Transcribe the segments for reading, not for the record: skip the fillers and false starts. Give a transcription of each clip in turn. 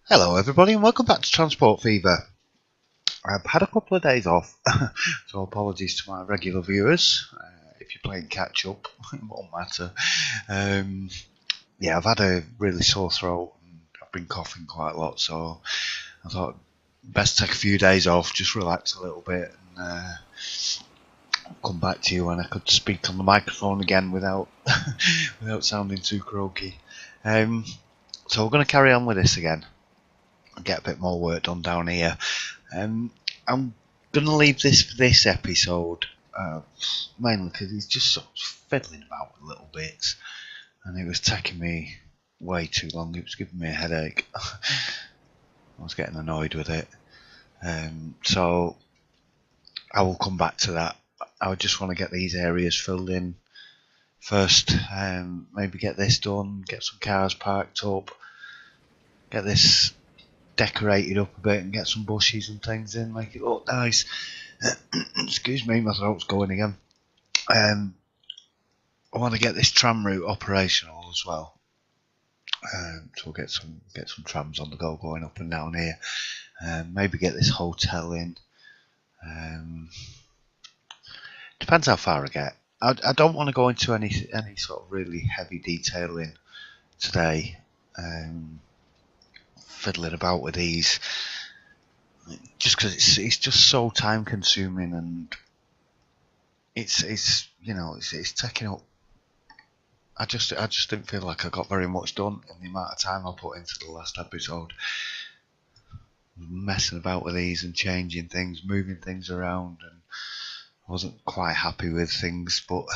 Hello everybody and welcome back to Transport Fever. I've had a couple of days off, so apologies to my regular viewers. If you're playing catch up, it won't matter. Yeah, I've had a really sore throat and I've been coughing quite a lot, so I thought best take a few days off, just relax a little bit and come back to you when I could speak on the microphone again without without sounding too croaky. So we're going to carry on with this again. Get a bit more work done down here. I'm gonna leave this for this episode, mainly because he's just sort of fiddling about with little bits, and it was taking me way too long. It was giving me a headache. I was getting annoyed with it. So I will come back to that. I just want to get these areas filled in first. Maybe get this done, get some cars parked up, get this decorated up a bit and get some bushes and things in, make it look nice. Excuse me, my throat's going again. I want to get this tram route operational as well. So we'll get some trams on the go going up and down here. Maybe get this hotel in. Depends how far I get. I don't want to go into any sort of really heavy detailing today. Fiddling about with these, just because it's just so time consuming and it's taking up. I just didn't feel like I got very much done in the amount of time I put into the last episode. Messing about with these and changing things, moving things around, and I wasn't quite happy with things, but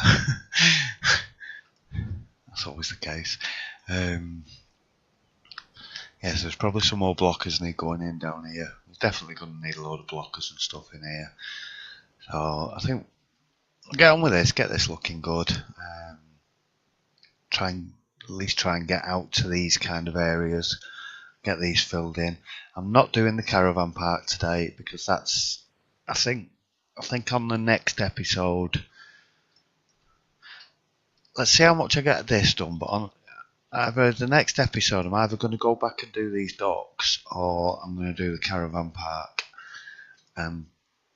that's always the case. Yeah, so there's probably some more blockers need going in down here. There's definitely going to need a load of blockers and stuff in here. So I think I'll get on with this, get this looking good. Try and at least try and get out to these kind of areas, get these filled in. I'm not doing the caravan park today because that's I think on the next episode. Let's see how much I get this done, but on either the next episode I'm either going to go back and do these docks or I'm going to do the caravan park and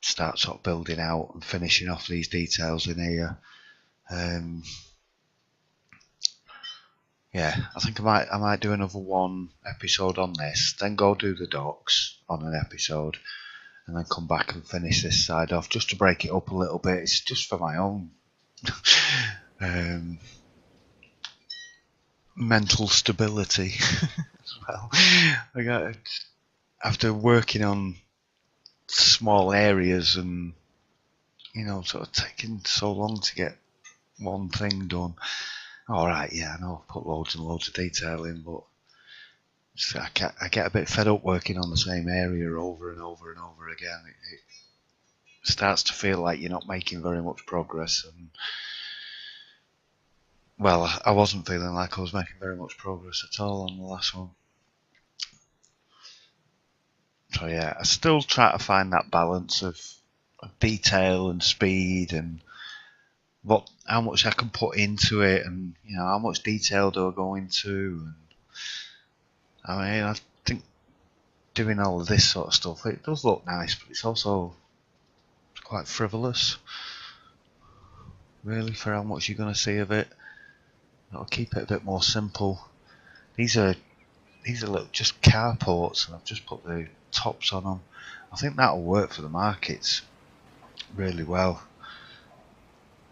start sort of building out and finishing off these details in here. Yeah, I think I might do another one episode on this, then go do the docks on an episode, and then come back and finish this side off just to break it up a little bit. It's just for my own mental stability as well. I got after working on small areas and sort of taking so long to get one thing done. All right, yeah, I know I've put loads and loads of detail in, but I get a bit fed up working on the same area over and over and over again. It starts to feel like you're not making very much progress, and well, I wasn't feeling like I was making very much progress at all on the last one. So yeah, I still try to find that balance of detail and speed and how much I can put into it, and how much detail do I go into. And I think doing all of this sort of stuff, it does look nice, but it's also quite frivolous, really, for how much you're going to see of it. I'll keep it a bit more simple. These are little just carports, and I've just put the tops on them. I think that'll work for the markets really well.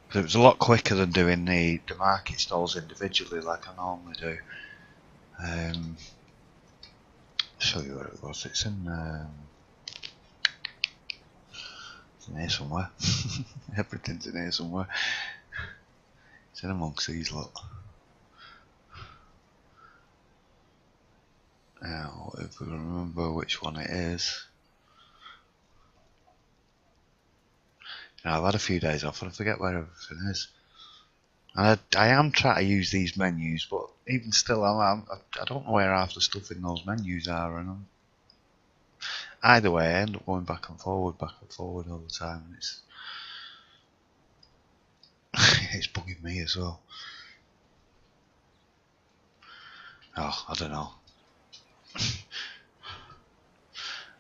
But it was a lot quicker than doing the market stalls individually like I normally do. Show you where it was. It's in here somewhere. Everything's in here somewhere. It's in amongst these lot. Now, if we remember which one it is. Now, I've had a few days off and I forget where everything is. And I am trying to use these menus, but even still, I don't know where half the stuff in those menus are. And either way, I end up going back and forward all the time. And it's it's bugging me as well. Oh, I don't know.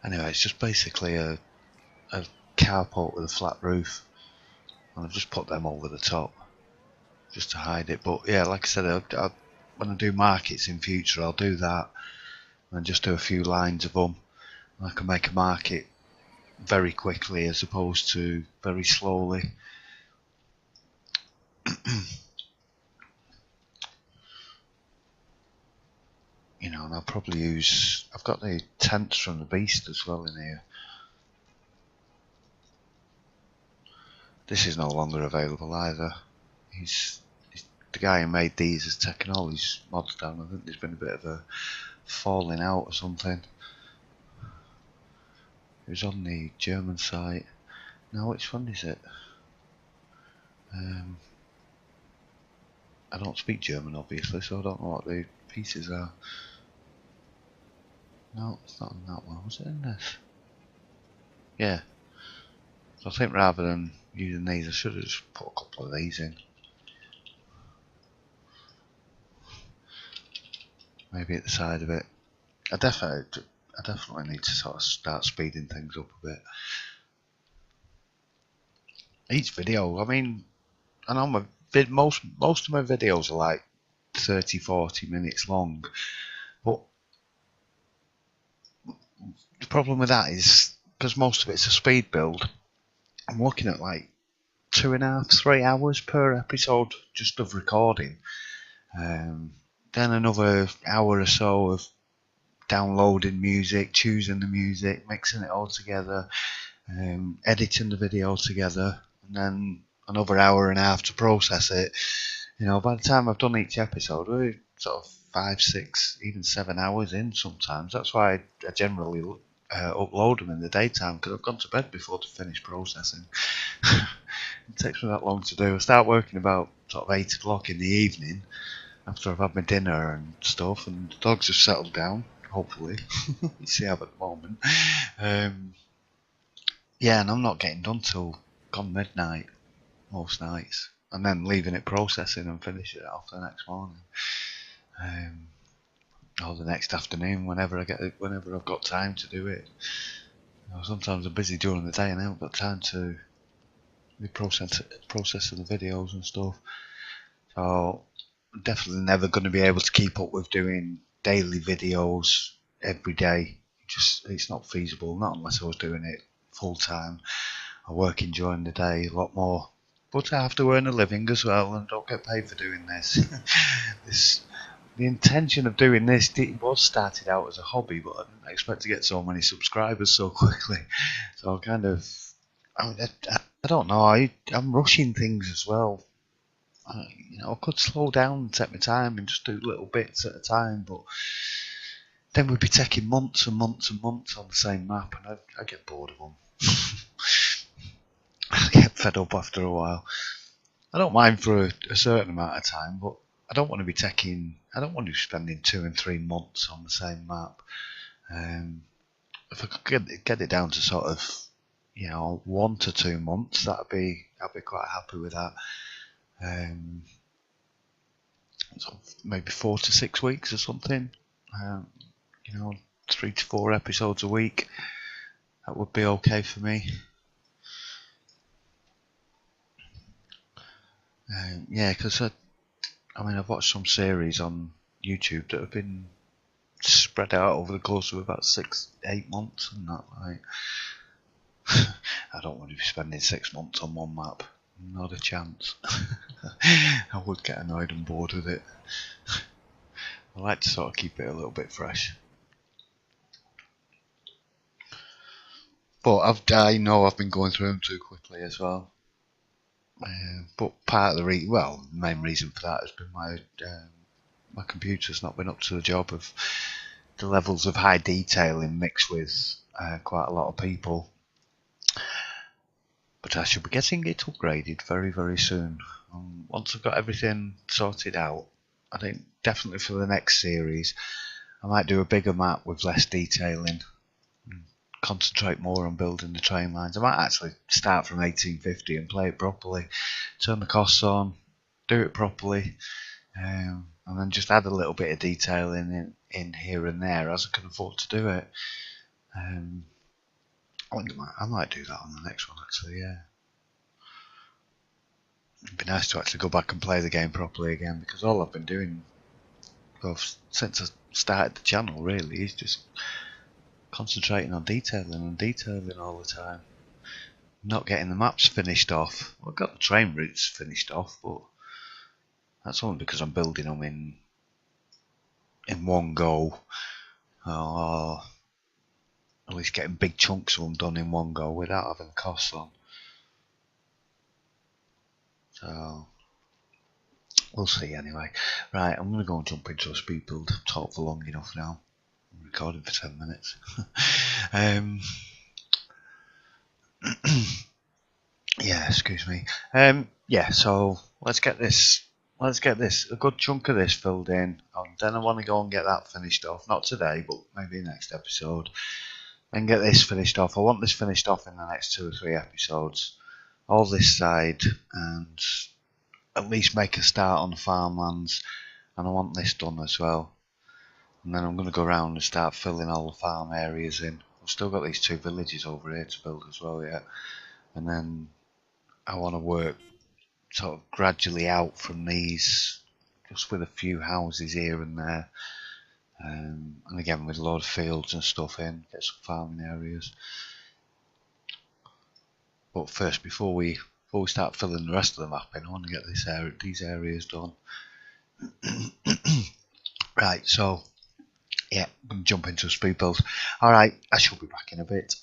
Anyway, it's just basically a carport with a flat roof, and I've just put them over the top just to hide it. But yeah, like I said, when I do markets in future, I'll do that and just do a few lines of them. And I can make a market very quickly as opposed to very slowly. You know, and I'll probably use, I've got the tents from the Beast as well in here. This is no longer available either. The guy who made these has taken all his mods down. I think there's been a bit of a falling out or something. It was on the German site. Now which one is it? I don't speak German obviously, so I don't know what the pieces are. No, it's not in that one. Was it in this? Yeah. So I think rather than using these, I should have just put a couple of these in. Maybe at the side of it. I definitely need to sort of start speeding things up a bit. Each video, I mean, I know most of my videos are like 30-40 minutes long, but the problem with that is because most of it's a speed build, I'm looking at like 2.5-3 hours per episode just of recording. Then another hour or so of downloading music, choosing the music, mixing it all together, editing the video together, and then another hour and a half to process it. You know, by the time I've done each episode, we're sort of 5, 6, even 7 hours in sometimes. That's why I generally upload them in the daytime, because I've gone to bed before to finish processing. It takes me that long to do. I start working about sort of 8 o'clock in the evening after I've had my dinner and stuff, and the dogs have settled down, hopefully. You see how at the moment. Yeah, and I'm not getting done till gone midnight most nights, and then leaving it processing and finishing it off the next morning, or the next afternoon whenever I've got time to do it. You know, sometimes I'm busy during the day and I haven't got time to be processing the videos and stuff. So I'm definitely never going to be able to keep up with doing daily videos every day. It's not feasible, not unless I was doing it full time or working during the day a lot more. But I have to earn a living as well, and don't get paid for doing this. The intention of doing this was started out as a hobby, but I didn't expect to get so many subscribers so quickly. So I don't know. I'm rushing things as well. I could slow down and take my time and just do little bits at a time, but then we'd be taking months and months and months on the same map, and I get bored of them. I get fed up after a while. I don't mind for a certain amount of time, but I don't want to be spending 2 and 3 months on the same map. If I could get it down to sort of, 1 to 2 months, I'd be quite happy with that. So maybe 4 to 6 weeks or something. 3 to 4 episodes a week. That would be okay for me. Yeah, because I've watched some series on YouTube that have been spread out over the course of about 6-8 months and that. I don't want to be spending 6 months on one map. Not a chance. I would get annoyed and bored with it. I like to sort of keep it a little bit fresh. But I know I've been going through them too quickly as well. But part of the main reason for that has been my computer's not been up to the job of the levels of high detailing mixed with quite a lot of people. But I should be getting it upgraded very, very soon. Once I've got everything sorted out, I think definitely for the next series, I might do a bigger map with less detailing. Concentrate more on building the train lines. I might actually start from 1850 and play it properly, turn the costs on, do it properly, and then just add a little bit of detailing in here and there as I can afford to do it. I might do that on the next one actually, yeah. It'd be nice to actually go back and play the game properly again, because all I've been doing since I started the channel really is just concentrating on detailing all the time. Not getting the maps finished off. Well, I've got the train routes finished off, but that's only because I'm building them in one go, or at least getting big chunks of them done in one go without having costs on. So we'll see anyway. Right, I'm going to go and jump into a speed build. I've talked for long enough now. I'm recording for 10 minutes. Yeah, excuse me. Yeah, so let's get this a good chunk of this filled in, and then I want to go and get that finished off. Not today, but maybe next episode. And get this finished off. I want this finished off in the next 2 or 3 episodes. All this side, and at least make a start on the farmlands. And I want this done as well. And then I'm going to go around and start filling all the farm areas in. I've still got these 2 villages over here to build as well yet. And then I want to work sort of gradually out from these, just with a few houses here and there, and again with a lot of fields and stuff in, get some farming areas. But first, before we start filling the rest of the map in, I want to get these areas done. Right, so yeah, I'm going to jump into a speed build. Alright, I shall be back in a bit.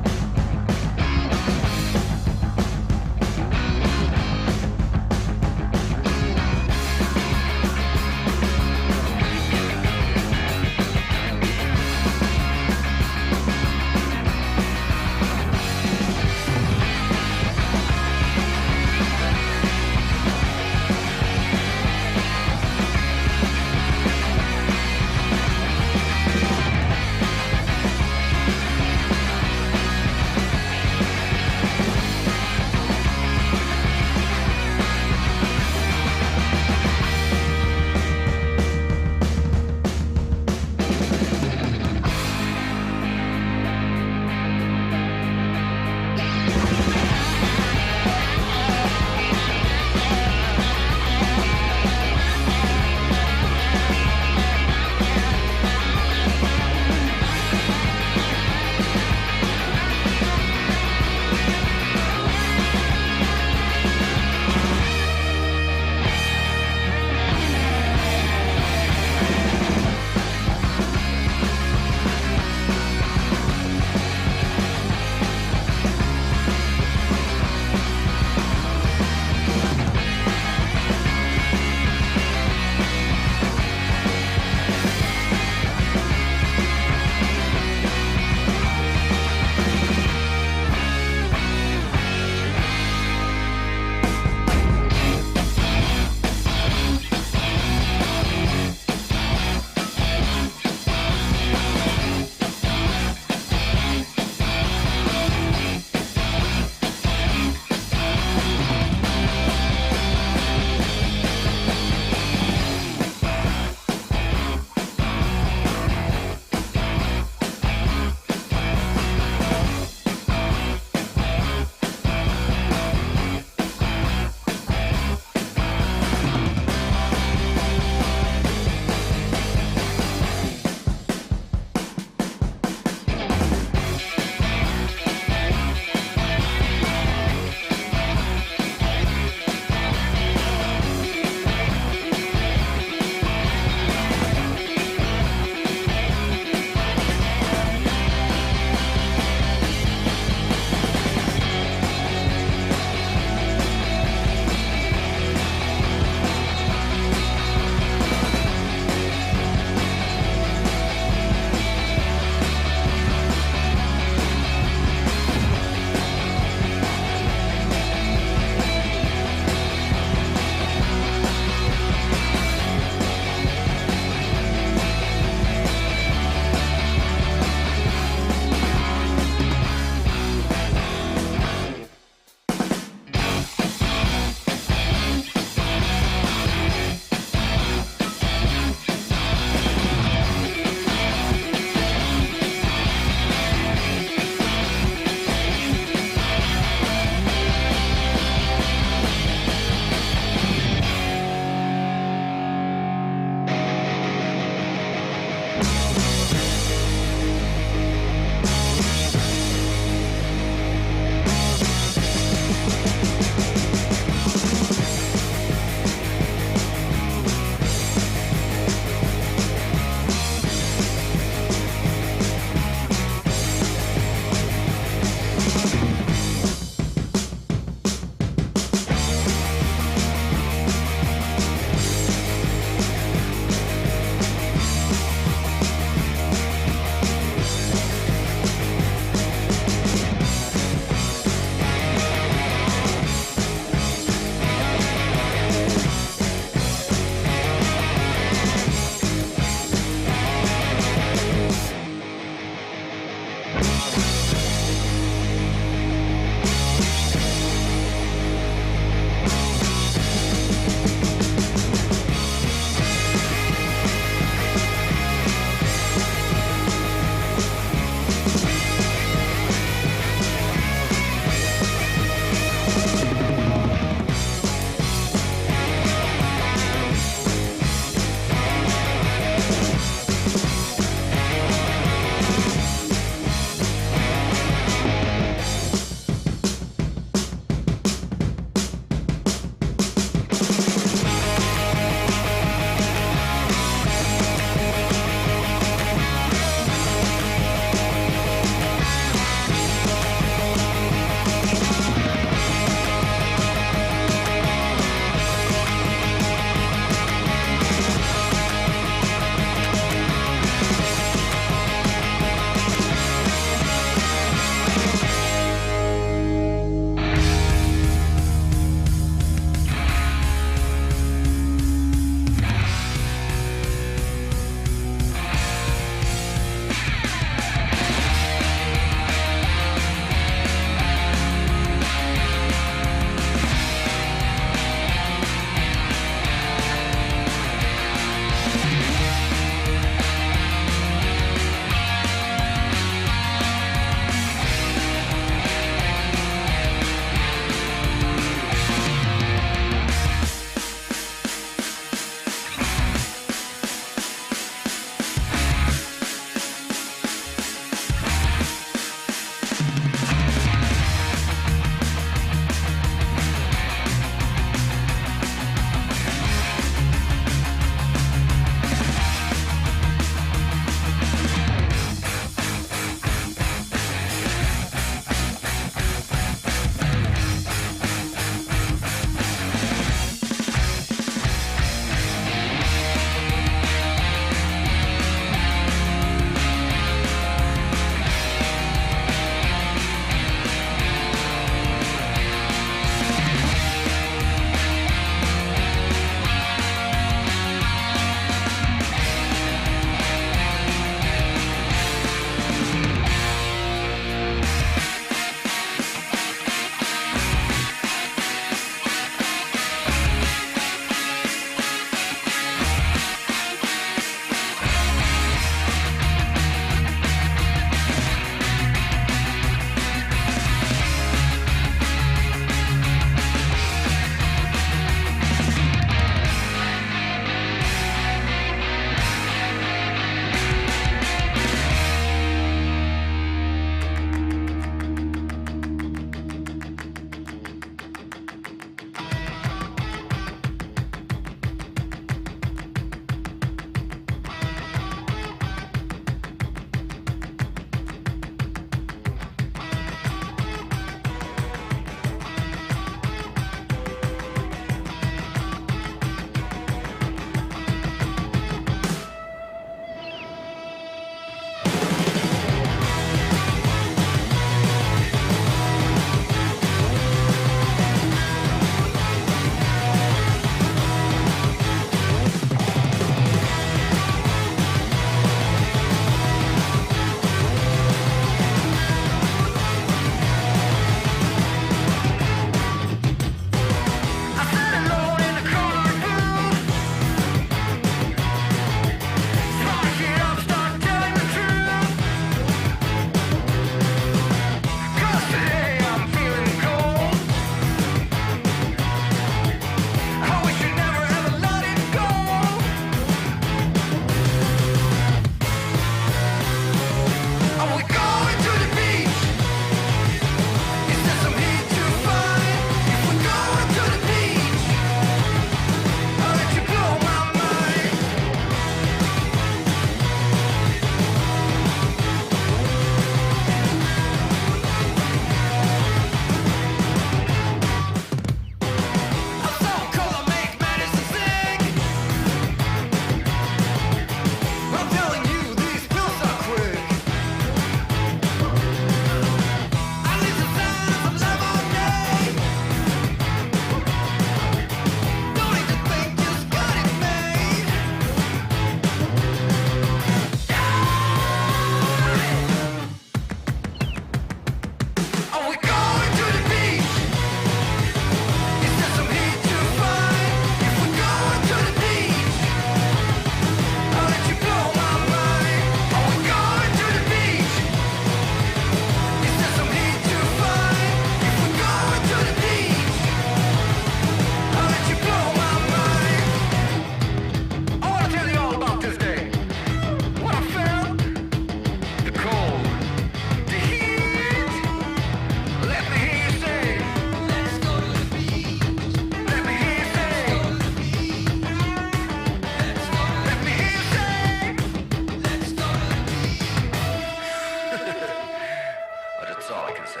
That's all I can say.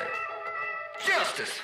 Justice!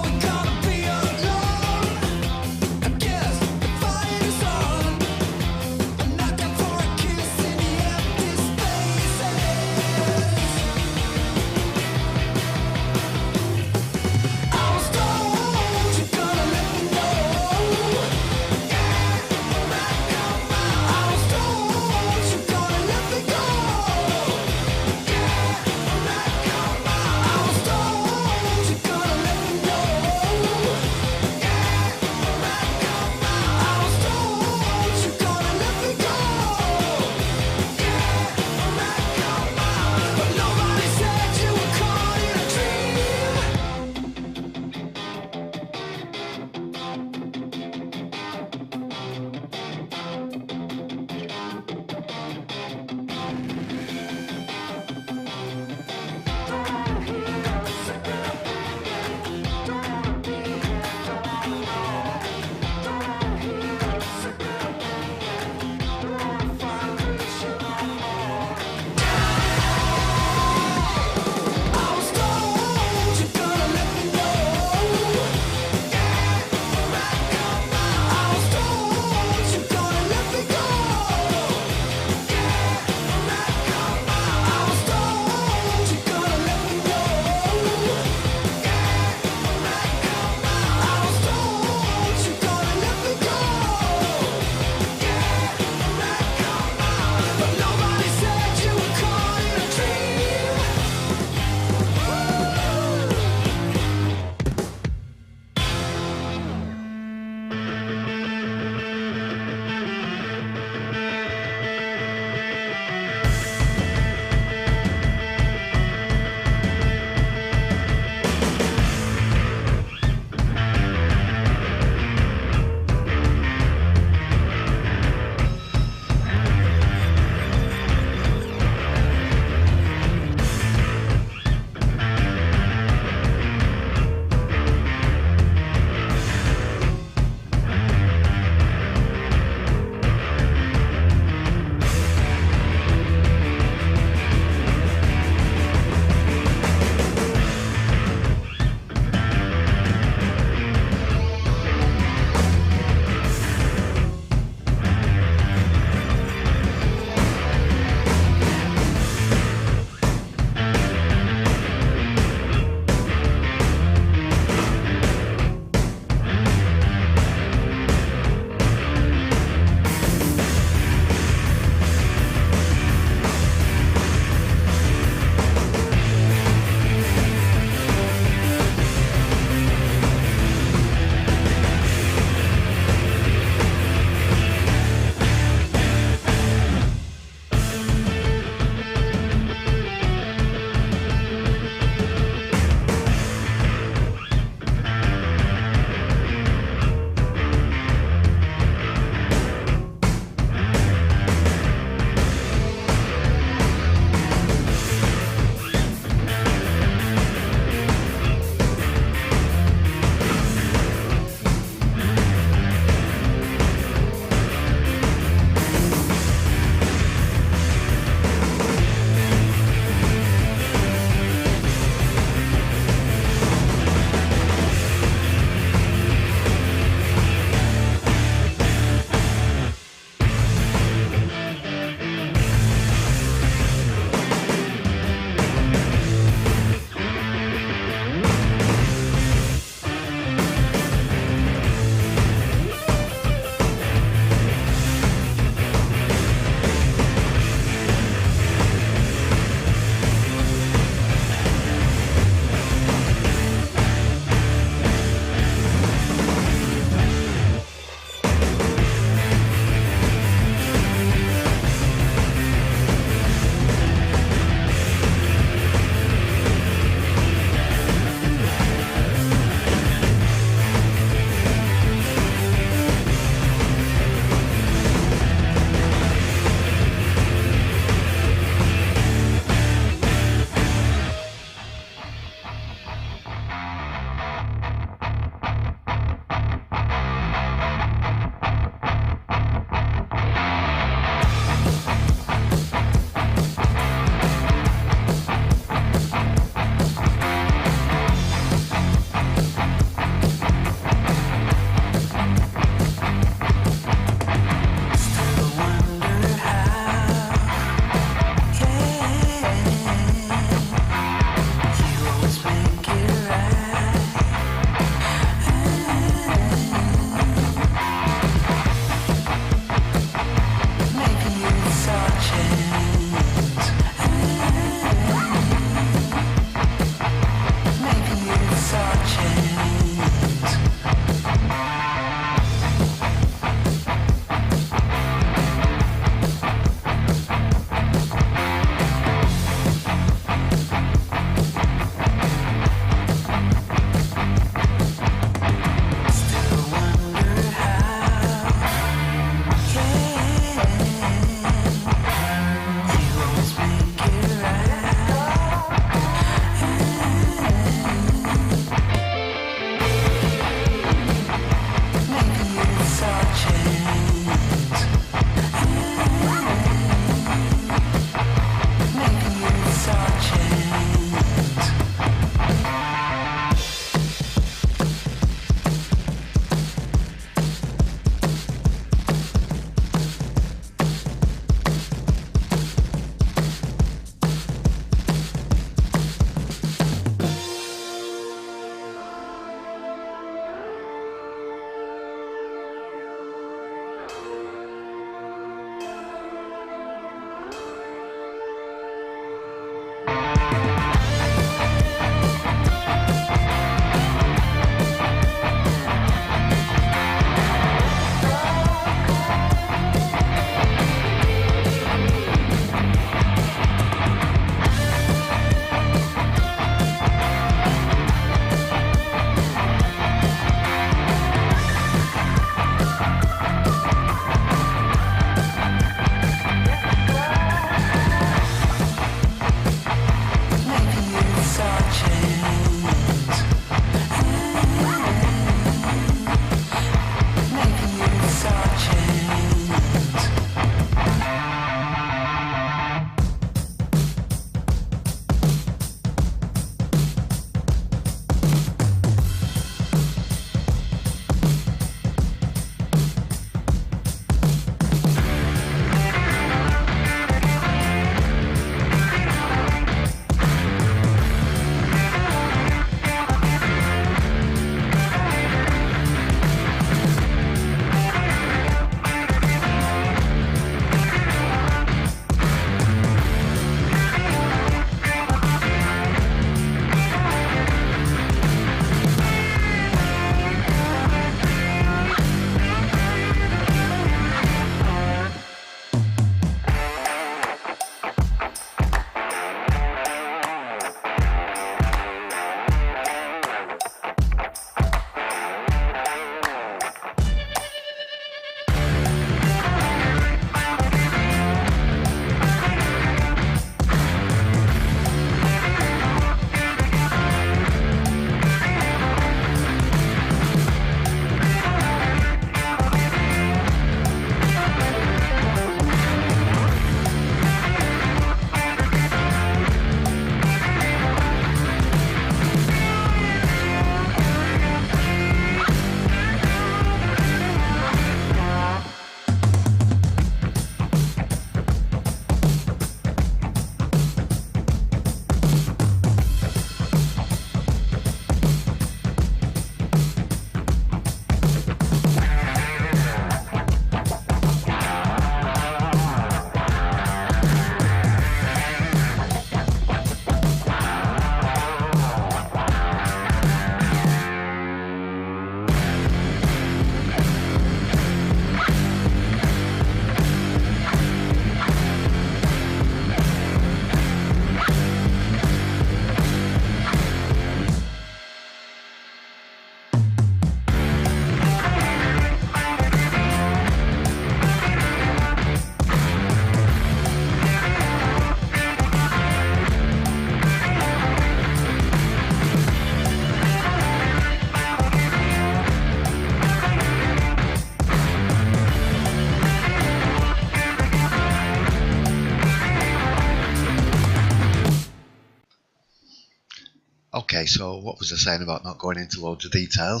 Okay, so what was I saying about not going into loads of detail?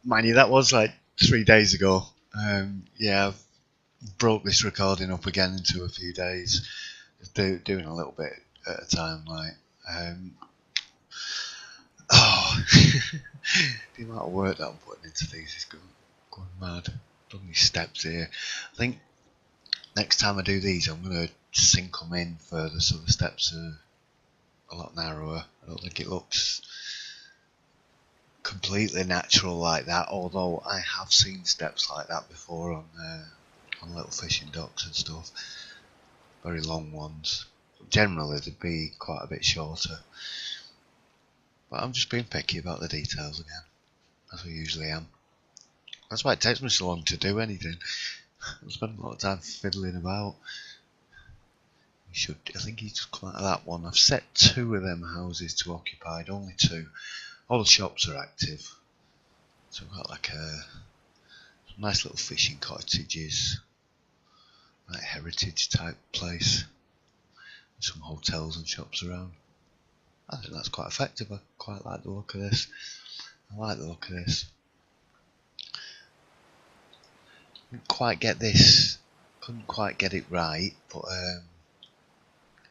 Mind you, that was like 3 days ago. Yeah, I've broke this recording up again into a few days. Doing a little bit at a time, like. Oh, the amount of work that I'm putting into these is going mad. Done these steps here. I think next time I do these, I'm going to sink them in further so the steps are a lot narrower. I don't think it looks completely natural like that, although I have seen steps like that before on little fishing docks and stuff. Very long ones. Generally they'd be quite a bit shorter. But I'm just being picky about the details again, as I usually am. That's why it takes me so long to do anything. I spend a lot of time fiddling about. I think he's just come out of that one. I've set 2 of them houses to occupied, only 2. All the shops are active. So I've got like some nice little fishing cottages, like heritage type place. Some hotels and shops around. I think that's quite effective. I quite like the look of this. I like the look of this. Couldn't quite get it right, but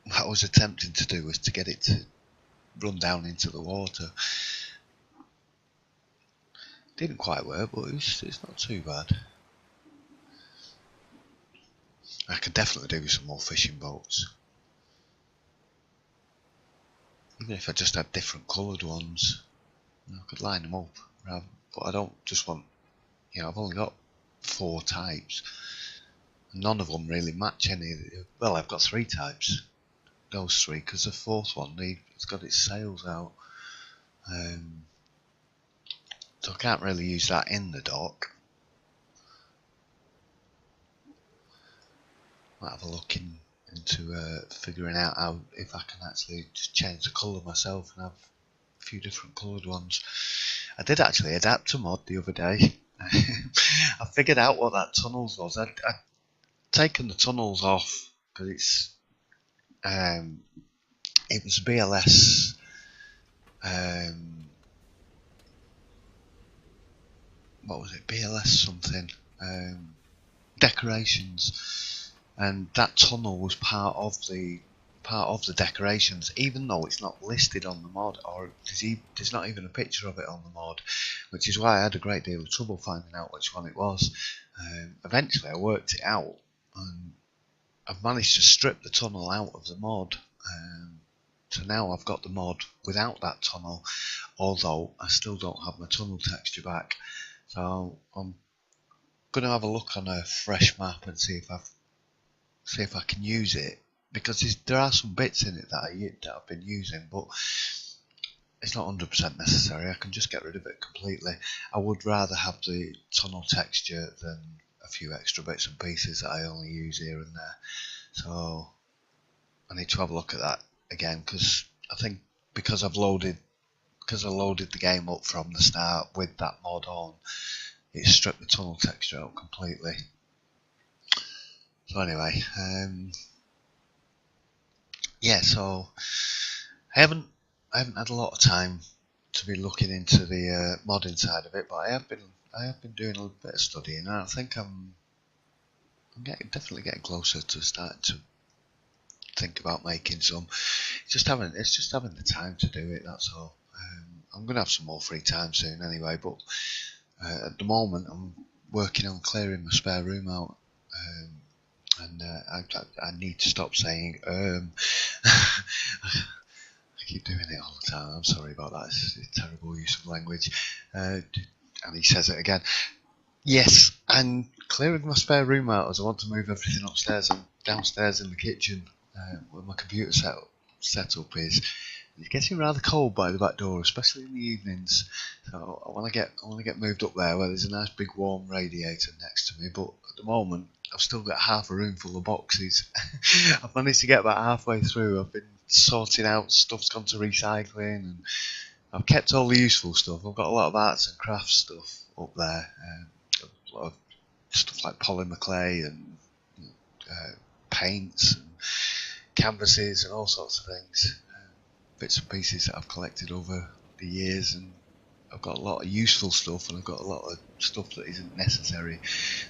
what I was attempting to do was to get it to run down into the water. Didn't quite work, but it's not too bad. I could definitely do with some more fishing boats. Even if I just had different coloured ones, I could line them up. But I don't just want, I've only got 4 types. None of them really match any. Well, I've got 3 types. Those 3, because the 4th one, it's got its sails out. So I can't really use that in the dock. Might have a look into figuring out how, if I can actually just change the colour myself and have a few different coloured ones. I did actually adapt a mod the other day. I figured out what that tunnels was. I'd taken the tunnels off because it was BLS. What was it? BLS something. Decorations, and that tunnel was part of the decorations, even though it's not listed on the mod, or there's not even a picture of it on the mod, which is why I had a great deal of trouble finding out which one it was. Eventually I worked it out, and I've managed to strip the tunnel out of the mod, so now I've got the mod without that tunnel, although I still don't have my tunnel texture back. So I'm going to have a look on a fresh map and see if I can use it, because there are some bits in it that I've been using, but it's not 100% necessary. I can just get rid of it completely. I would rather have the tunnel texture than a few extra bits and pieces that I only use here and there. So I need to have a look at that again, because I think because I loaded the game up from the start with that mod on, it stripped the tunnel texture out completely. So anyway, yeah. So I haven't had a lot of time to be looking into the modding side of it, but I have been doing a little bit of studying, and I think I'm definitely getting closer to starting to think about making some. It's just having the time to do it. That's all. I'm gonna have some more free time soon anyway, but at the moment I'm working on clearing my spare room out, and I need to stop saying I keep doing it all the time. I'm sorry about that. It's a terrible use of language. And he says it again. Yes, I'm clearing my spare room out as I want to move everything upstairs and downstairs in the kitchen, where my computer setup is. It's getting rather cold by the back door, especially in the evenings. So I want to get moved up there where there's a nice big warm radiator next to me. But at the moment, I've still got half a room full of boxes. I've managed to get about halfway through. I've been sorting out stuff's gone to recycling, and I've kept all the useful stuff. I've got a lot of arts and crafts stuff up there. A lot of stuff like polymer clay and paints and canvases and all sorts of things. bits and pieces that I've collected over the years, and I've got a lot of useful stuff, and I've got a lot of stuff that isn't necessary.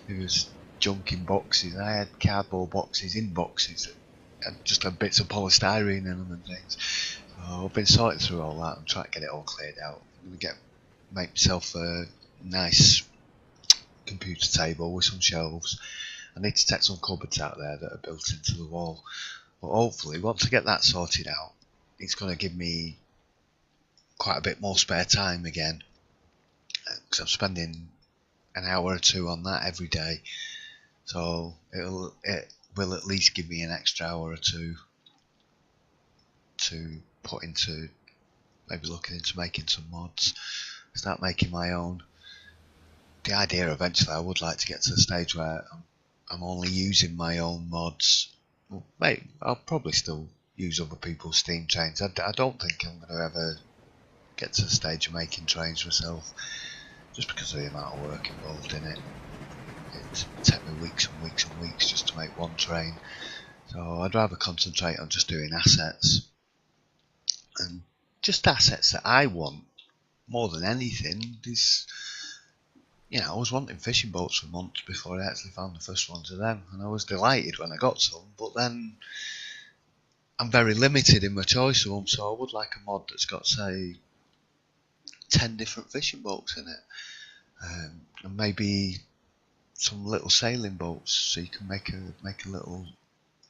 There was junk in boxes. I had cardboard boxes in boxes that just had bits of polystyrene in them and things. So I've been sorting through all that and trying to get it all cleared out. I'm going to make myself a nice computer table with some shelves. I need to take some cupboards out there that are built into the wall. But hopefully, once I get that sorted out, it's going to give me quite a bit more spare time again, because I'm spending an hour or two on that every day. So it will at least give me an extra hour or two to put into maybe looking into making some mods, start making my own. The idea eventually, I would like to get to the stage where I'm only using my own mods. Well, mate, I'll probably still use other people's Steam trains. I don't think I'm going to ever get to the stage of making trains myself, just because of the amount of work involved in it. It take me weeks and weeks and weeks just to make one train. So I'd rather concentrate on just doing assets, and just assets that I want more than anything. Is, you know, I was wanting fishing boats for months before I actually found the first ones of them, and I was delighted when I got some, but then I'm very limited in my choice of them, so I would like a mod that's got, say, 10 different fishing boats in it, and maybe some little sailing boats, so you can make a little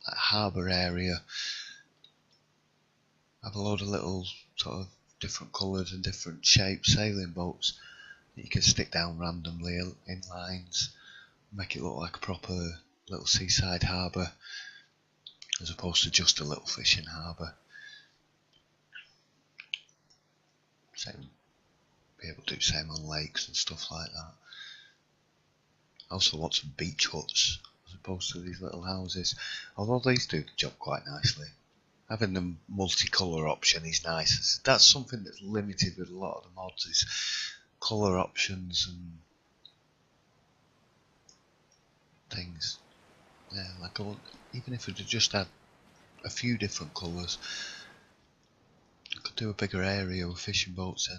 harbour area, have a load of little sort of different coloured and different shaped sailing boats that you can stick down randomly in lines, make it look like a proper little seaside harbour, as opposed to just a little fishing harbour. Same, be able to do the same on lakes and stuff like that. I also want some beach huts as opposed to these little houses, although these do the job quite nicely. Having the multicolour option is nice. That's something that's limited with a lot of the mods, is colour options and things. Yeah, like even if it had just had a few different colours, I could do a bigger area with fishing boats in.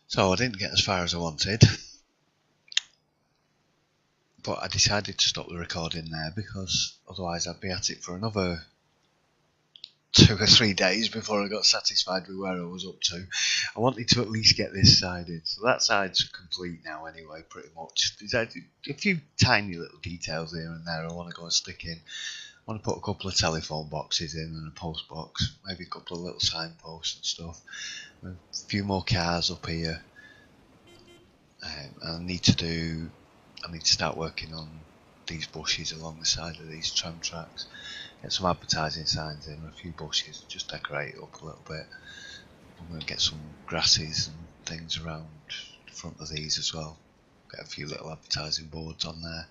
So I didn't get as far as I wanted, but I decided to stop the recording there, because otherwise I'd be at it for another 2 or 3 days before I got satisfied with where I was up to. I wanted to at least get this side in, so that side's complete now anyway, pretty much. There's a few tiny little details here and there I want to go and stick in. I want to put a couple of telephone boxes in and a post box, maybe a couple of little signposts and stuff. A few more cars up here. I need to start working on these bushes along the side of these tram tracks. Get some advertising signs in, a few bushes, just decorate it up a little bit. I'm going to get some grasses and things around the front of these as well. Get a few little advertising boards on there.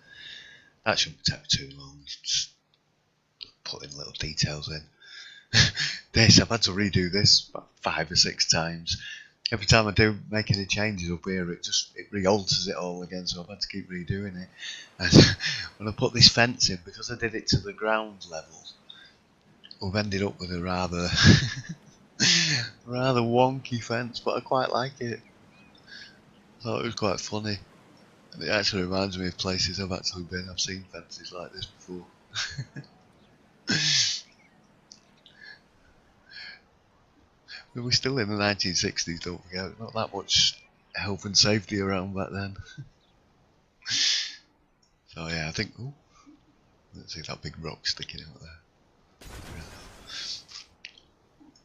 That shouldn't take me too long, just putting little details in. This, I've had to redo this about 5 or 6 times. Every time I do make any changes up here, it re-alters it all again, so I've had to keep redoing it. And when I put this fence in, because I did it to the ground level, we've ended up with a rather wonky fence, but I quite like it. I thought it was quite funny, and it actually reminds me of places I've actually been. I've seen fences like this before. We're still in the 1960s, don't forget. Not that much health and safety around back then. So yeah, I think. Ooh, let's see that big rock sticking out there.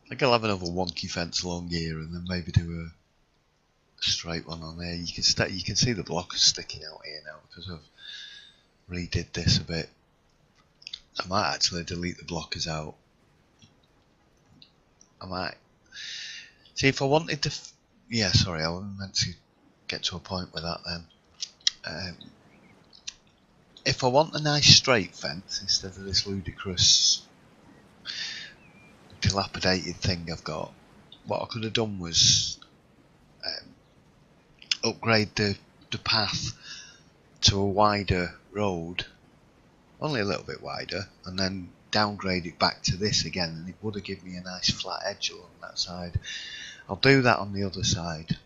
I think I'll have another wonky fence along here, and then maybe do a straight one on there. You can see the block is sticking out here now because I've redid this a bit. I might actually delete the blockers out. I might. See, if I wanted to, yeah, sorry, I meant to get to a point with that then. If I want a nice straight fence instead of this ludicrous dilapidated thing I've got, what I could have done was upgrade the path to a wider road, only a little bit wider, and then downgrade it back to this again, and it would have given me a nice flat edge along that side. I'll do that on the other side.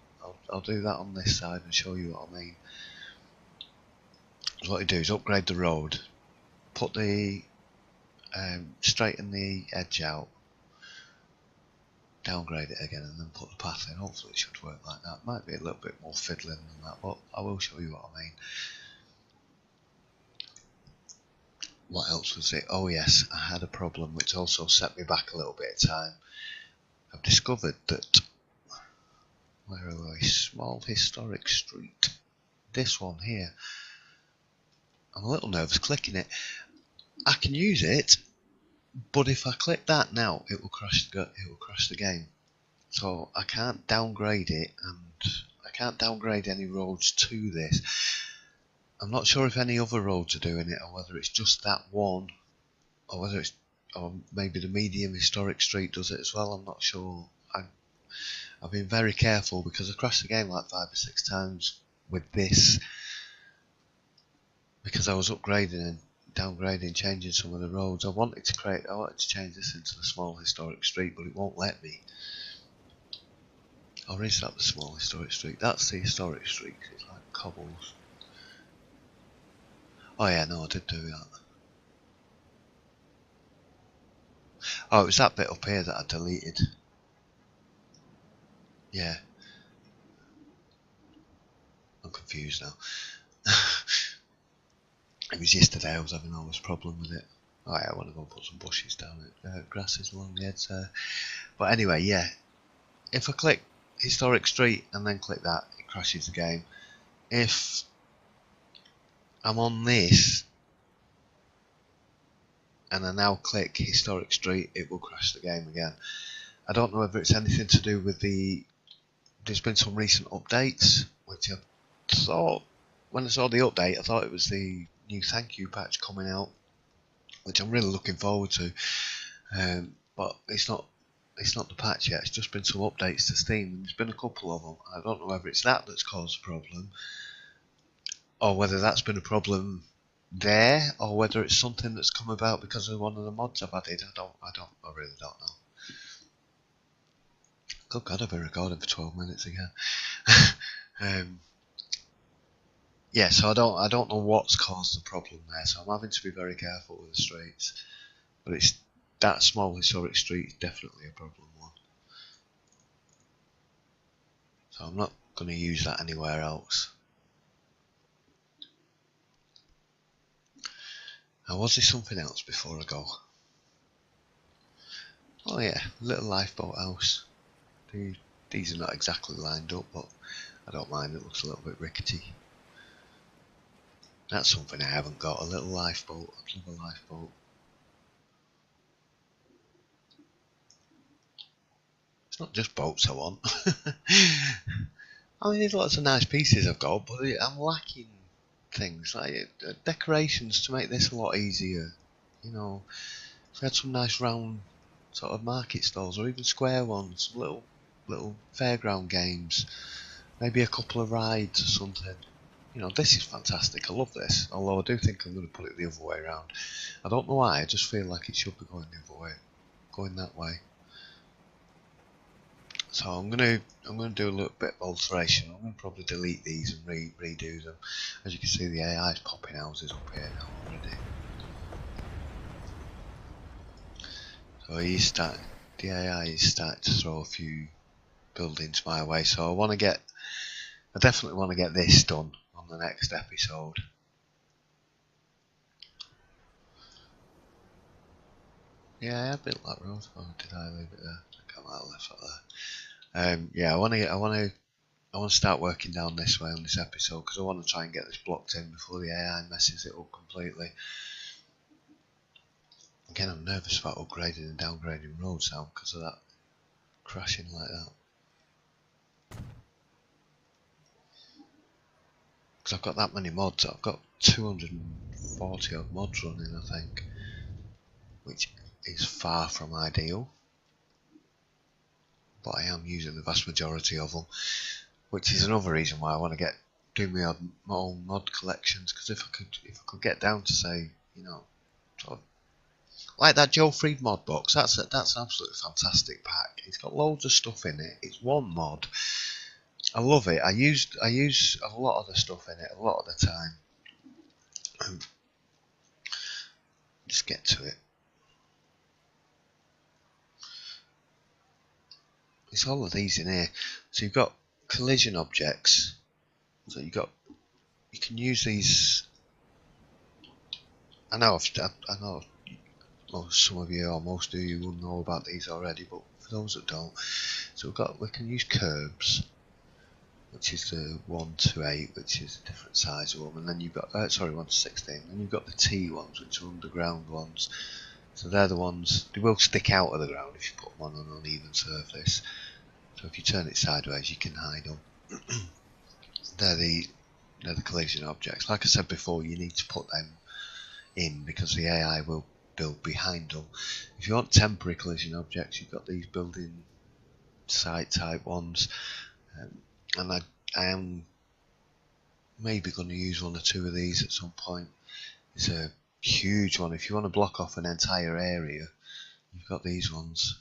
I'll do that on this side and show you what I mean. So what you do is upgrade the road, put the straighten the edge out, downgrade it again, and then put the path in. Hopefully it should work like that. Might be a little bit more fiddling than that, but I will show you what I mean. What else was it? Oh yes, I had a problem which also set me back a little bit of time. I've discovered that, where are we? Small historic street. This one here. I'm a little nervous clicking it. I can use it, but if I click that now, it will crash the game. So I can't downgrade it, and I can't downgrade any roads to this. I'm not sure if any other roads are doing it, or whether it's just that one, or whether it's, or maybe the medium historic street does it as well. I'm not sure. I've been very careful because I crashed the game like 5 or 6 times with this, because I was upgrading and downgrading, changing some of the roads. I wanted to change this into the small historic street, but it won't let me. Or is that the small historic street? That's the historic street. It's like cobbles. Oh yeah, no, I did do that. Oh, it was that bit up here that I deleted. Yeah. I'm confused now. It was yesterday I was having all this problem with it. Oh yeah, I want to go and put some bushes down it. Grasses along the edge there. But anyway, yeah. If I click historic street and then click that, it crashes the game. If I'm on this and I now click historic street, it will crash the game again. I don't know whether it's anything to do with there's been some recent updates, which I thought, when I saw the update, I thought it was the new thank you patch coming out, which I'm really looking forward to. But it's not the patch yet. It's just been some updates to Steam, and there's been a couple of them. I don't know whether it's that that's caused a problem, or whether that's been a problem there, or whether it's something that's come about because of one of the mods I've added. I really don't know. Good God, I've been recording for 12 minutes again. Yeah, so I don't know what's caused the problem there, so I'm having to be very careful with the streets. But it's that small historic street is definitely a problem one. So I'm not going to use that anywhere else. Now, was there something else before I go? Oh yeah, little lifeboat house. These are not exactly lined up, but I don't mind, it looks a little bit rickety. That's something I haven't got, a little lifeboat. I'd love a lifeboat. It's not just boats I want. I mean, there's lots of nice pieces I've got, but I'm lacking things like decorations to make this a lot easier. You know, if I had some nice round sort of market stalls, or even square ones, little fairground games, maybe a couple of rides or something. You know, this is fantastic. I love this. Although I do think I'm going to put it the other way around. I don't know why. I just feel like it should be going the other way, going that way. So I'm gonna do a little bit of alteration. I'm gonna probably delete these and redo them. As you can see, the AI is popping houses up here now already. So the AI is starting to throw a few buildings my way. So I definitely want to get this done on the next episode. Yeah, I built that road. Or did I leave it there? I can't have left that there. Yeah, I want to start working down this way on this episode, because I want to try and get this blocked in before the AI messes it up completely. Again, I'm nervous about upgrading and downgrading roads now because of that crashing like that. Because I've got that many mods. I've got 240 odd mods running, I think, which is far from ideal. But I am using the vast majority of them, which is another reason why I want to do my own mod collections. Because if I could get down to, say, you know, sort of Like that Joe Freed mod box, that's an absolutely fantastic pack. It's got loads of stuff in it. It's one mod. I love it. I use a lot of the stuff in it a lot of the time. Just get to it. It's all of these in here. So you've got collision objects. So you can use these. I know some of you or most of you will know about these already, but for those that don't, so we can use curbs, which is the 1 to 8, which is a different size of them, and then you've got 1 to 16, and you've got the T ones, which are underground ones. So they're the ones, they will stick out of the ground if you put them on an uneven surface. So if you turn it sideways, you can hide them. they're the collision objects. Like I said before, you need to put them in because the AI will build behind them. If you want temporary collision objects, you've got these building site type ones, and I am maybe going to use 1 or 2 of these at some point. It's a huge one. If you want to block off an entire area, you've got these ones.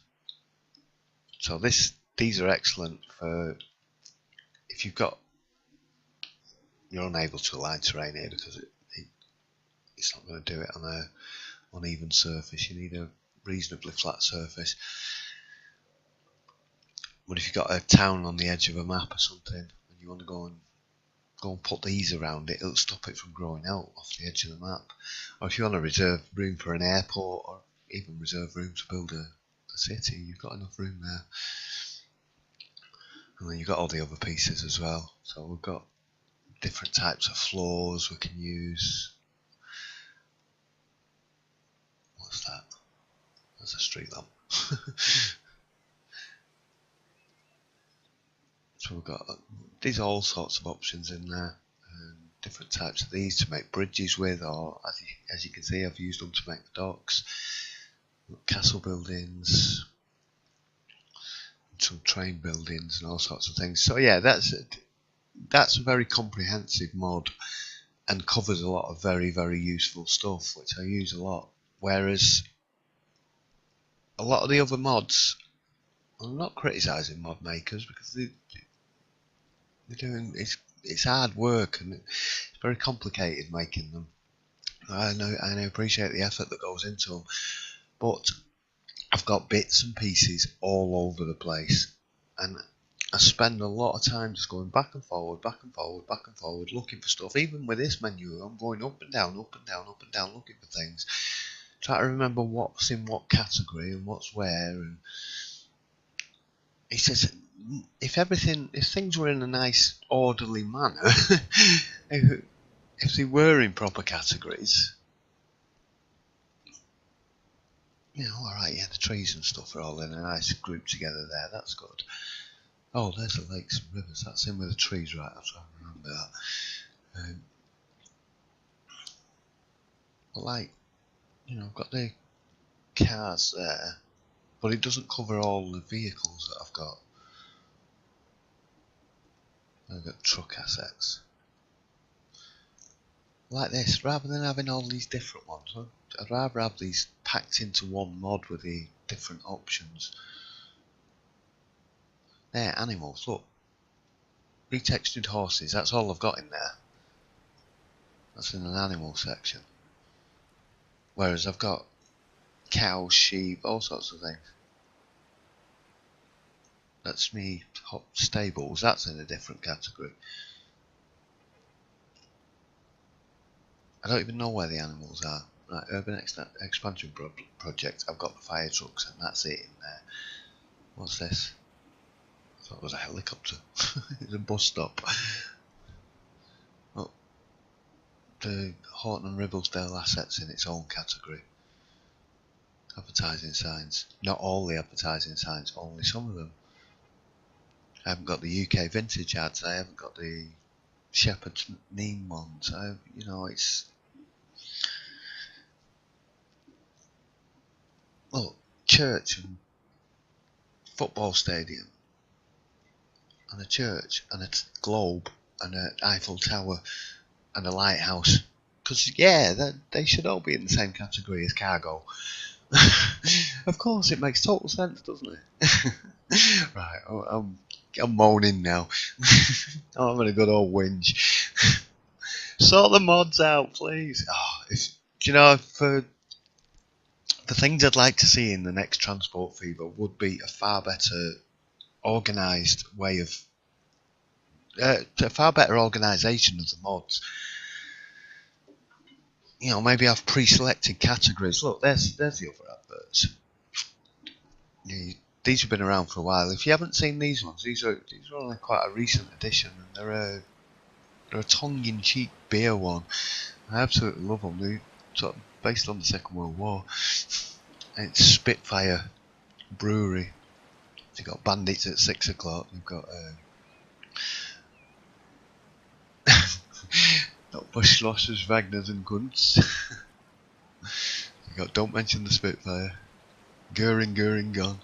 So these are excellent for if you're unable to align terrain here because it's not going to do it on a uneven surface. You need a reasonably flat surface. But if you've got a town on the edge of a map or something and you want to go and put these around it, it'll stop it from growing out off the edge of the map. Or if you want to reserve room for an airport or even reserve room to build a city, you've got enough room there. And then you've got all the other pieces as well. So we've got different types of floors we can use. What's that? That's a street lamp. So we've got these all sorts of options in there, different types of these to make bridges with, or as you can see, I've used them to make the docks, castle buildings, some train buildings, and all sorts of things. So yeah, that's a very comprehensive mod and covers a lot of very, very useful stuff, which I use a lot. Whereas a lot of the other mods, I'm not criticising mod makers because they're doing it's hard work and it's very complicated making them. I appreciate the effort that goes into them, but I've got bits and pieces all over the place, and I spend a lot of time just going back and forward, back and forward, back and forward, looking for stuff. Even with this menu, I'm going up and down, up and down, up and down, looking for things. Try to remember what's in what category and what's where. And he says, if things were in a nice, orderly manner, if they were in proper categories, alright, yeah, the trees and stuff are all in a nice group together there, that's good. Oh, there's the lakes and rivers, that's in with the trees, right, that's right, I remember that. But I've got the cars there, but it doesn't cover all the vehicles that I've got. I've got truck assets. Like this, rather than having all these different ones, I'd rather have these packed into one mod with the different options. There, animals, look. Retextured horses, that's all I've got in there. That's in an animal section. Whereas I've got cows, sheep, all sorts of things. That's me, stables, that's in a different category. I don't even know where the animals are. Right, Urban Expansion Project, I've got the fire trucks and that's it in there. What's this? I thought it was a helicopter. It's a bus stop. Oh, the Horton and Ribblesdale assets in its own category. Advertising signs. Not all the advertising signs, only some of them. I haven't got the UK vintage ads, I haven't got the Shepherd's Neame ones. It's... Look, church and football stadium and a church and a globe and an Eiffel Tower and a lighthouse. because yeah, they should all be in the same category as cargo. Of course, it makes total sense, doesn't it? Right, I'm moaning now. I'm having a good old whinge. Sort the mods out, please. Do you know, for the things I'd like to see in the next Transport Fever would be a far better organised way of, a far better organisation of the mods. You know, maybe have pre-selected categories. Look, there's the other adverts. These have been around for a while. If you haven't seen these ones, these are only quite a recent addition, and they're a tongue-in-cheek beer one. I absolutely love them. They're sort of based on the Second World War. And it's Spitfire Brewery. So you've got bandits at 6 o'clock. You've got not Buschlossers, Wagners and Gunts. You've got Don't Mention the Spitfire. Goering gone.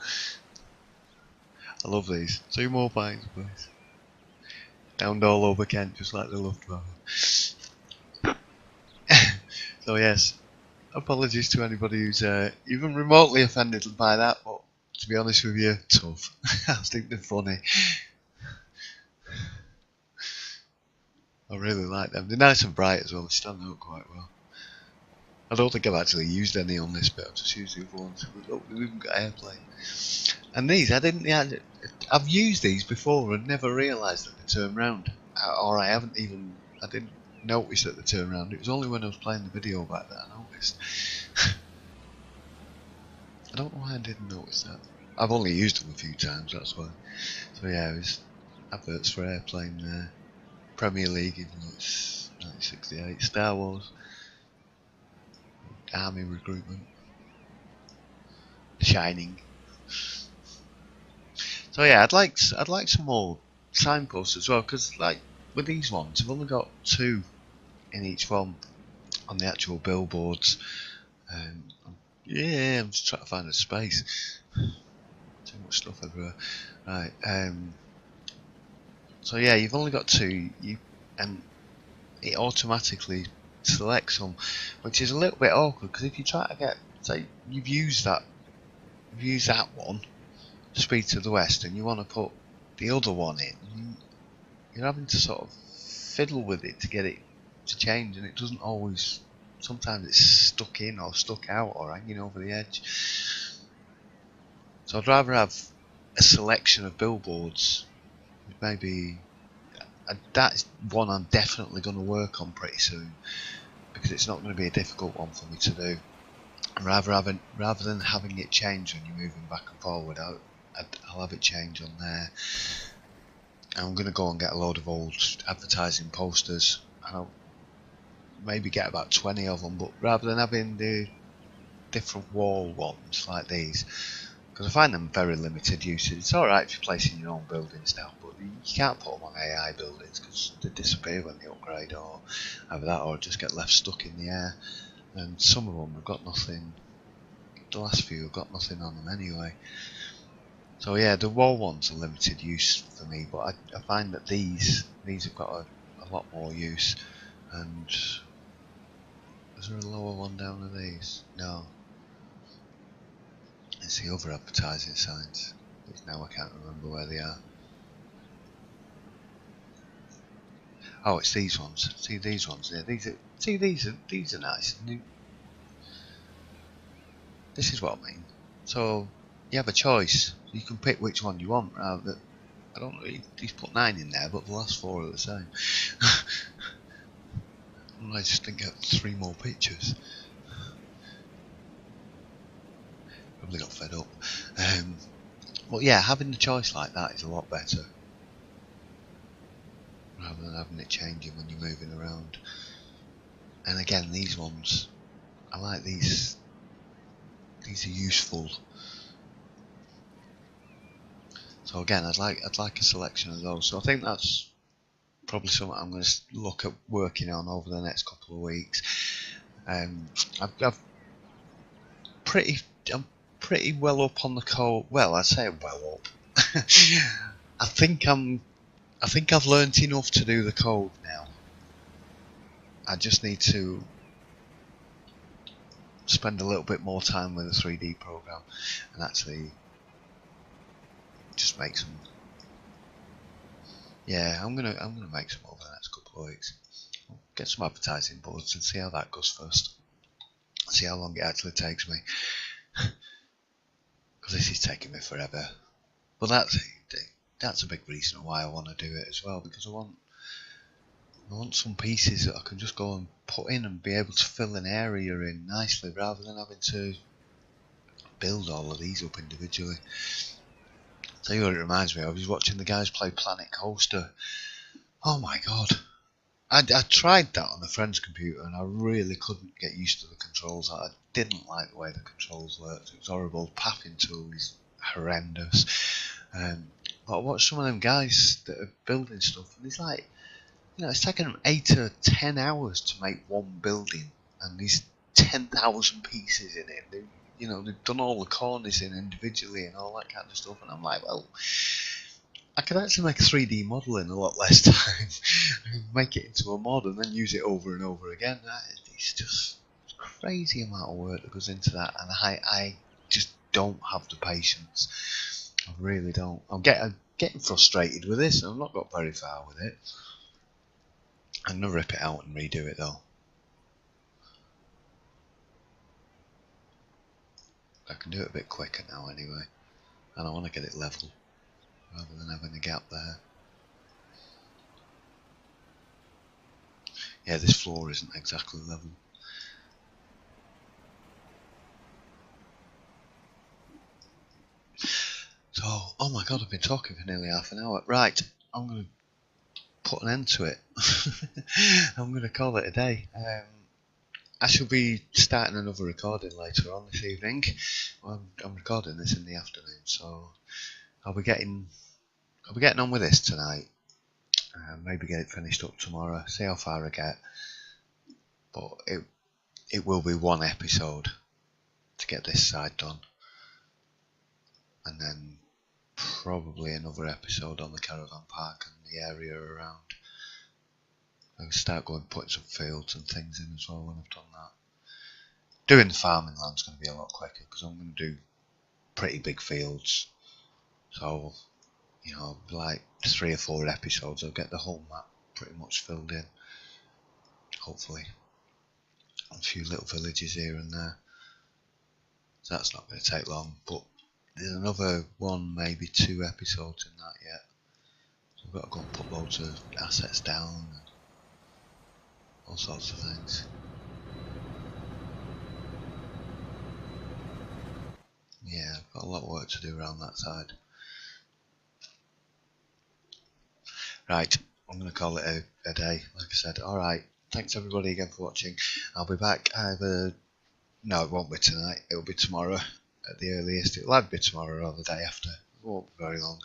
I love these. 2 more pints, please. Downed all over Kent, just like the Luftwaffe. So yes, apologies to anybody who's even remotely offended by that, but to be honest with you, tough. I think they're funny. I really like them. They're nice and bright as well, they stand out quite well. I don't think I've actually used any on this bit, I've just used the other ones. We've even got airplay. And these, I've used these before and never realised that they turn round. Or I didn't notice that they turn round. It was only when I was playing the video back that I noticed. I don't know why I didn't notice that. I've only used them a few times, that's why. So yeah, it was adverts for airplane there. Premier League in 1968, Star Wars, Army recruitment, Shining. So yeah, I'd like some more signposts as well, because like with these ones, I've only got 2 in each one on the actual billboards. Yeah, I'm just trying to find a space. Too much stuff everywhere. Right. So yeah, you've only got 2. And it automatically selects them, which is a little bit awkward, because if you try to get, say, you've used that one, Speed to the West, and you want to put the other one in, you're having to sort of fiddle with it to get it to change, and it doesn't always. Sometimes it's stuck in or stuck out or hanging over the edge. So I'd rather have a selection of billboards. Maybe that's one I'm definitely going to work on pretty soon, because it's not going to be a difficult one for me to do. And rather than having it change when you're moving back and forward, I'll have it change on there. And I'm going to go and get a load of old advertising posters, and I'll maybe get about 20 of them, but rather than having the different wall ones like these, because I find them very limited usage. It's alright if you're placing your own buildings down, but you can't put them on AI buildings because they disappear when they upgrade, or either that or just get left stuck in the air. And some of them have got nothing, the last few have got nothing on them anyway. So yeah, the wall ones are limited use for me, but I find that these have got a lot more use. And is there a lower one down to these? No. It's the other advertising signs, which now I can't remember where they are. Oh, it's these ones. See these ones there. These are nice. This is what I mean. So you have a choice. You can pick which one you want. Rather, I don't know. He's put 9 in there, but the last 4 are the same. I just didn't get 3 more pictures. Probably got fed up. But yeah, having the choice like that is a lot better, rather than having it changing when you're moving around. And again, these ones, I like these. These are useful. So again, I'd like a selection of those. So I think that's probably something I'm going to look at working on over the next couple of weeks. I'm pretty well up on the code. Well, I say well up. I think I've learnt enough to do the code now. I just need to spend a little bit more time with the 3D program and actually just make some. Yeah, I'm gonna make some over the next couple of weeks. Get some advertising boards and see how that goes first. See how long it actually takes me, because this is taking me forever. But that's a big reason why I want to do it as well, because I want some pieces that I can just go and put in and be able to fill an area in nicely, rather than having to build all of these up individually. Tell you what it reminds me of, I was watching the guys play Planet Coaster. Oh my god. I tried that on a friend's computer and I really couldn't get used to the controls. I didn't like the way the controls worked. It was horrible. The pathing tool is horrendous. But I watched some of them guys that are building stuff, and it's like, it's taken them 8 or 10 hours to make one building, and there's 10,000 pieces in it. They've done all the corners in individually and all that kind of stuff, and I'm like, well, I could actually make a 3D model in a lot less time, make it into a mod and then use it over and over again. It's just a crazy amount of work that goes into that, and I just don't have the patience. I really don't. I'm getting frustrated with this, and I've not got very far with it. I'm going to rip it out and redo it though. I can do it a bit quicker now anyway, and I want to get it level rather than having a gap there. Yeah, this floor isn't exactly level. So, oh my god, I've been talking for nearly half an hour. Right, I'm going to put an end to it. I'm going to call it a day. I shall be starting another recording later on this evening. I'm recording this in the afternoon, so I'll be getting on with this tonight. Maybe get it finished up tomorrow. See how far I get. But it will be one episode to get this side done, and then probably another episode on the caravan park and the area around. I'll start putting some fields and things in as well when I've done that. Doing the farming land's going to be a lot quicker because I'm going to do pretty big fields. So, like 3 or 4 episodes, I'll get the whole map pretty much filled in. Hopefully. A few little villages here and there. So that's not going to take long, but there's another 1, maybe 2 episodes in that yet. So I've got to go and put loads of assets down and all sorts of things. Yeah, I've got a lot of work to do around that side. Right, I'm going to call it a day, like I said. Alright, thanks everybody again for watching. I'll be back either... No, it won't be tonight. It'll be tomorrow at the earliest. It'll either be tomorrow or the day after. It won't be very long.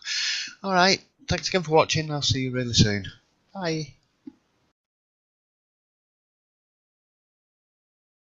Alright, thanks again for watching. I'll see you really soon. Bye.